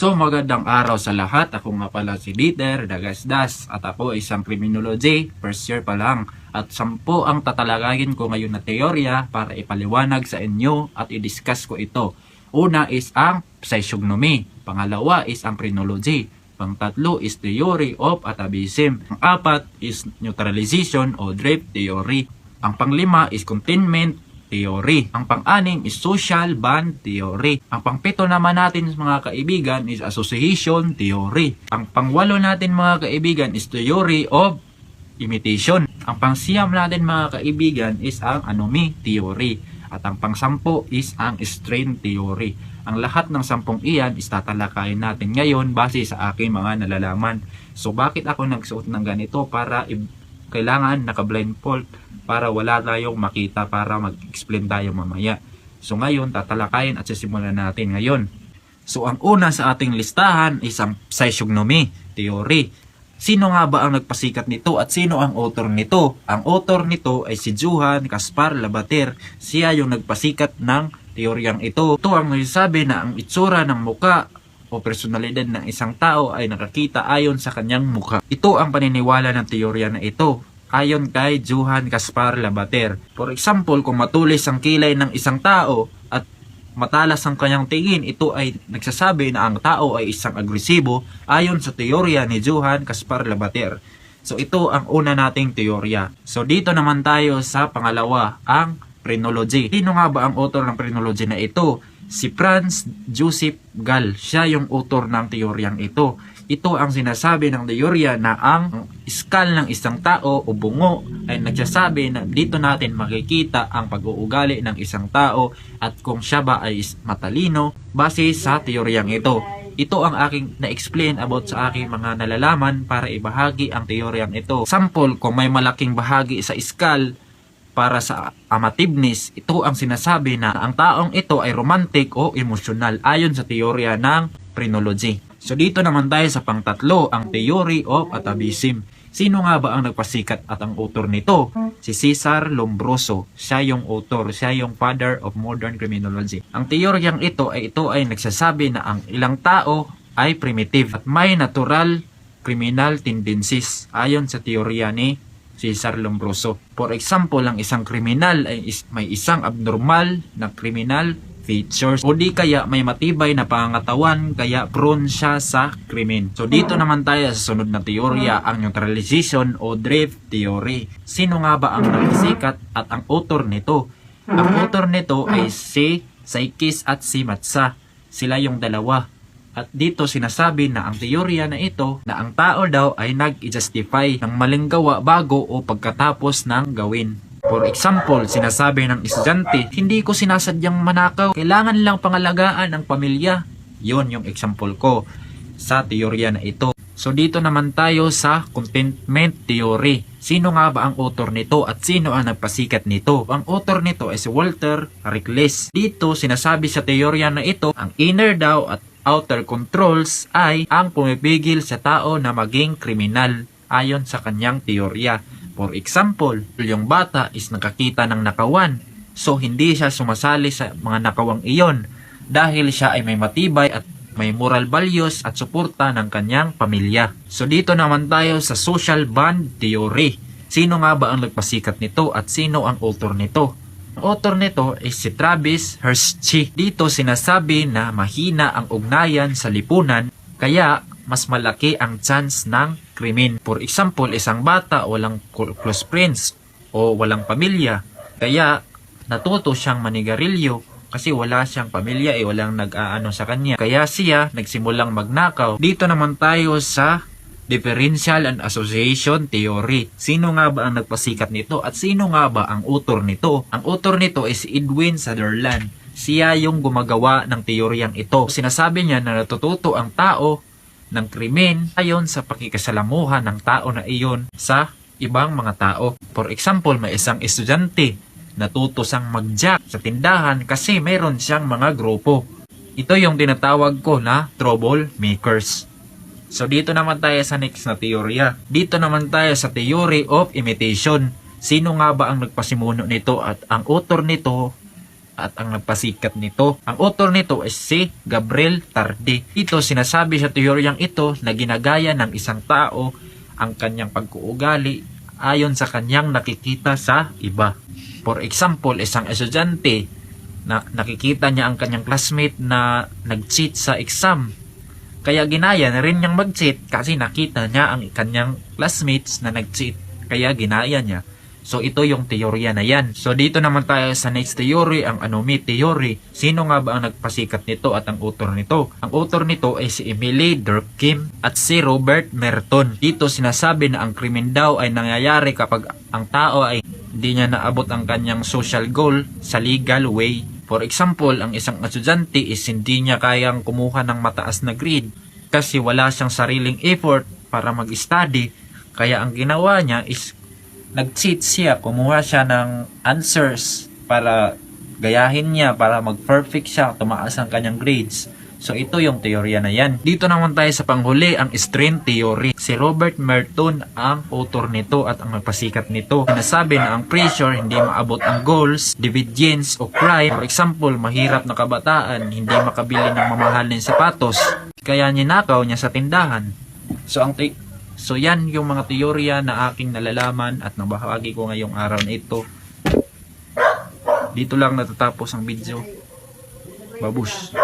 So magandang araw sa lahat. Ako nga pala si Dieter Dagasdas at ako isang criminology, first year pa lang. At 10 ang tatalakayin ko ngayon na teorya para ipaliwanag sa inyo at i-discuss ko ito. Una is ang physiognomy, pangalawa is ang phrenology, pangtatlo is theory of atavism, pang-apat is neutralization o drift theory, ang panglima is containment theory. Ang pang-anim is social bond theory. Ang pang-pito naman natin mga kaibigan is association theory. Ang pang-walo natin mga kaibigan is theory of imitation. Ang pang-siyam natin mga kaibigan is ang anomy theory. At ang pang-sampo is ang strain theory. Ang lahat ng 10 iyan is tatalakayin natin ngayon base sa aking mga nalalaman. So bakit ako nagsuot ng ganito? Para kailangan naka-blindfold para wala tayong makita para mag-explain tayo mamaya. So ngayon tatalakayin at sisimulan natin ngayon. So ang una sa ating listahan is ang physiognomy theory. Sino nga ba ang nagpasikat nito at sino ang author nito? Ang author nito ay si Johann Caspar Lavater. Siya yung nagpasikat ng teoryang ito. Ito ang nagsasabi na ang itsura ng muka o personalidad ng isang tao ay nakakita ayon sa kanyang mukha. Ito ang paniniwala ng teorya na ito ayon kay Johann Caspar Lavater. For example, kung matulis ang kilay ng isang tao at matalas ang kanyang tingin, ito ay nagsasabi na ang tao ay isang agresibo ayon sa teorya ni Johann Caspar Lavater. So ito ang una nating teorya. So dito naman tayo sa pangalawa, ang phrenology. Sino nga ba ang author ng phrenology na ito? Si Franz Joseph Gall. Siya yung author ng teoryang ito. Ito ang sinasabi ng teorya na ang iskal ng isang tao o bungo ay nagsasabi na dito natin makikita ang pag-uugali ng isang tao at kung siya ba ay matalino base sa teoryang ito. Ito ang aking na-explain about sa aking mga nalalaman para ibahagi ang teoryang ito. Sample, kung may malaking bahagi sa iskal para sa amativeness, ito ang sinasabi na ang taong ito ay romantic o emosyonal ayon sa teorya ng phrenology. So dito naman tayo sa pangtatlo, ang theory of atavism. Sino nga ba ang nagpasikat at ang author nito? Si Cesar Lombroso. Siya yung author, siya yung father of modern criminology. Ang teoryang ito ay nagsasabi na ang ilang tao ay primitive at may natural criminal tendencies ayon sa teorya ni Cesar Lombroso. For example, ang isang kriminal ay may isang abnormal na criminal features o di kaya may matibay na pangangatawan kaya prone siya sa krimen. So dito naman tayo sa sunod na teorya, ang neutralization o drift theory. Sino nga ba ang nagsikat at ang author nito? Ang author nito ay si Sykes at si Matza. Sila yung dalawa. At dito sinasabi na ang teorya na ito na ang tao daw ay nag-justify ng maling gawa bago o pagkatapos ng gawin. For example, sinasabi ng estudyante, hindi ko sinasadyang manakaw, kailangan lang pangalagaan ang pamilya. Yon yung example ko sa teorya na ito. So dito naman tayo sa contentment theory. Sino nga ba ang author nito at sino ang nagpasikat nito? Ang author nito ay si Walter Rickless. Dito sinasabi sa teorya na ito, ang inner daw at outer controls ay ang pumipigil sa tao na maging kriminal ayon sa kanyang teorya. For example, yung bata is nakakita ng nakawan, so hindi siya sumasali sa mga nakawang iyon dahil siya ay may matibay at may moral values at suporta ng kanyang pamilya. So dito naman tayo sa social bond theory. Sino nga ba ang nagpasikat nito at sino ang author nito? Ang author nito is si Travis Hirschi. Dito sinasabi na mahina ang ugnayan sa lipunan kaya mas malaki ang chance ng krimen. For example, isang bata walang close friends o walang pamilya, kaya natuto siyang manigarilyo kasi wala siyang pamilya walang nag-aano sa kanya. Kaya siya nagsimulang magnakaw. Dito naman tayo sa differential and association theory. Sino nga ba ang nagpasikat nito at sino nga ba ang author nito? Ang author nito is Edwin Sutherland. Siya yung gumagawa ng teoryang ito. Sinasabi niya na natututo ang tao ng krimen ayon sa pakikisalamuhan ng tao na iyon sa ibang mga tao. For example, may isang estudyante natuto sang mag-jack sa tindahan kasi meron siyang mga grupo. Ito yung tinatawag ko na troublemakers. So dito naman tayo sa next na teorya. Dito naman tayo sa theory of imitation. Sino nga ba ang nagpasimuno nito at ang author nito at ang nagpasikat nito. Ang author nito ay si Gabriel Tarde. Ito sinasabi sa teoryang ito na ginagaya ng isang tao ang kanyang pagkuugali ayon sa kanyang nakikita sa iba. For example, isang estudyante na nakikita niya ang kanyang classmate na nag-cheat sa exam. Kaya ginaya na rin niyang mag-cheat kasi nakita niya ang kanyang classmates na nag-cheat. Kaya ginaya niya. So ito yung teorya na yan. So dito naman tayo sa next theory, ang Anomie theory. Sino nga ba ang nagpasikat nito at ang author nito? Ang author nito ay si Emily Durkheim at si Robert Merton. Dito sinasabi na ang krimen daw ay nangyayari kapag ang tao ay hindi niya naabot ang kanyang social goal sa legal way. For example, ang isang estudyante is hindi niya kayang kumuha ng mataas na grade kasi wala siyang sariling effort para mag-study. Kaya ang ginawa niya is nag-cheat siya, kumuha siya ng answers para gayahin niya, para mag-perfect siya, tumaas ang kanyang grades. So ito yung teorya na yan. Dito naman tayo sa panghuli, ang strain theory. Si Robert Merton ang author nito at ang nagpasikat nito. Sinasabi na ang pressure hindi maabot ang goals, dividends o crime. For example, mahirap na kabataan, hindi makabili ng mamahaling sapatos, kaya ninakaw niya sa tindahan. So yan yung mga teorya na aking nalalaman at nabahagi ko ngayong araw na ito. Dito lang natatapos ang video. Babush!